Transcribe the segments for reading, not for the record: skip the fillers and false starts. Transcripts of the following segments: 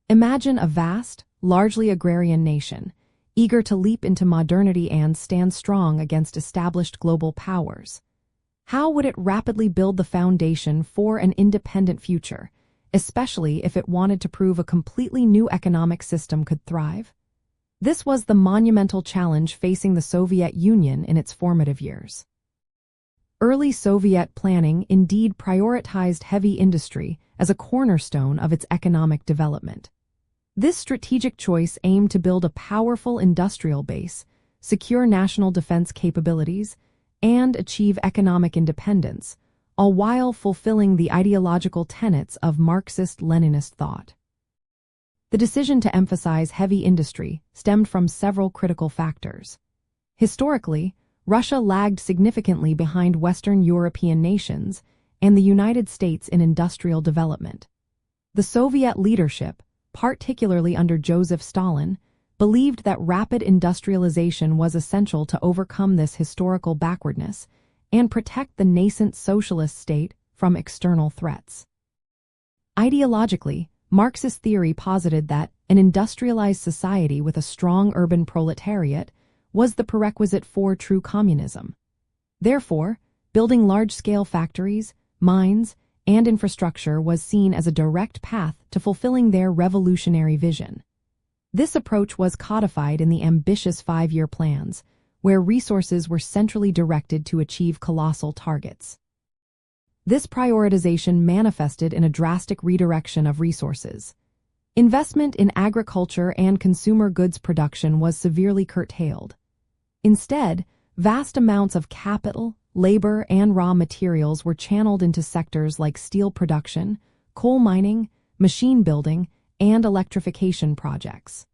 Imagine a vast, largely agrarian nation, eager to leap into modernity and stand strong against established global powers. How would it rapidly build the foundation for an independent future, especially if it wanted to prove a completely new economic system could thrive? This was the monumental challenge facing the Soviet Union in its formative years. Early Soviet planning indeed prioritized heavy industry as a cornerstone of its economic development. This strategic choice aimed to build a powerful industrial base, secure national defense capabilities, and achieve economic independence, all while fulfilling the ideological tenets of Marxist-Leninist thought. The decision to emphasize heavy industry stemmed from several critical factors. Historically, Russia lagged significantly behind Western European nations and the United States in industrial development. The Soviet leadership, particularly under Joseph Stalin, believed that rapid industrialization was essential to overcome this historical backwardness and protect the nascent socialist state from external threats. Ideologically, Marxist theory posited that an industrialized society with a strong urban proletariat was the prerequisite for true communism. Therefore, building large-scale factories, mines, and infrastructure was seen as a direct path to fulfilling their revolutionary vision. This approach was codified in the ambitious 5-year plans, where resources were centrally directed to achieve colossal targets. This prioritization manifested in a drastic redirection of resources. Investment in agriculture and consumer goods production was severely curtailed. Instead, vast amounts of capital, labor, and raw materials were channeled into sectors like steel production, coal mining, machine building, and electrification projects.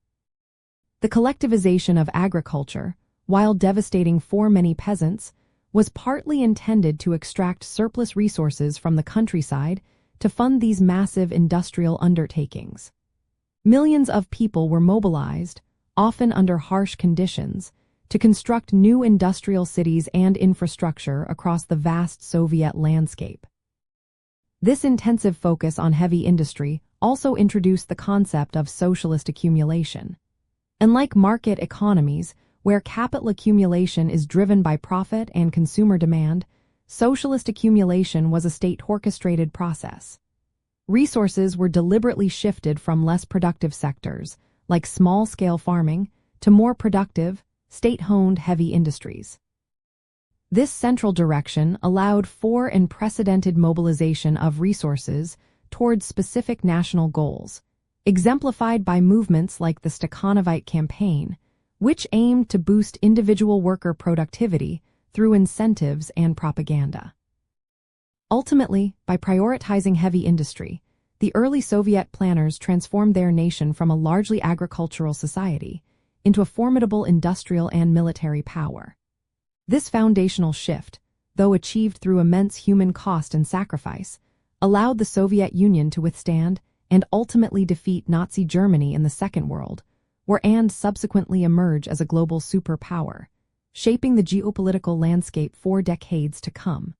The collectivization of agriculture, while devastating for many peasants, was partly intended to extract surplus resources from the countryside to fund these massive industrial undertakings. Millions of people were mobilized, often under harsh conditions, to construct new industrial cities and infrastructure across the vast Soviet landscape. This intensive focus on heavy industry also introduced the concept of socialist accumulation. Unlike market economies, where capital accumulation is driven by profit and consumer demand, socialist accumulation was a state-orchestrated process. Resources were deliberately shifted from less productive sectors, like small-scale farming, to more productive, state-owned heavy industries. This central direction allowed for unprecedented mobilization of resources towards specific national goals, exemplified by movements like the Stakhanovite campaign, which aimed to boost individual worker productivity through incentives and propaganda. Ultimately, by prioritizing heavy industry, the early Soviet planners transformed their nation from a largely agricultural society into a formidable industrial and military power. This foundational shift, though achieved through immense human cost and sacrifice, allowed the Soviet Union to withstand and ultimately defeat Nazi Germany in the Second World War and subsequently emerge as a global superpower, shaping the geopolitical landscape for decades to come.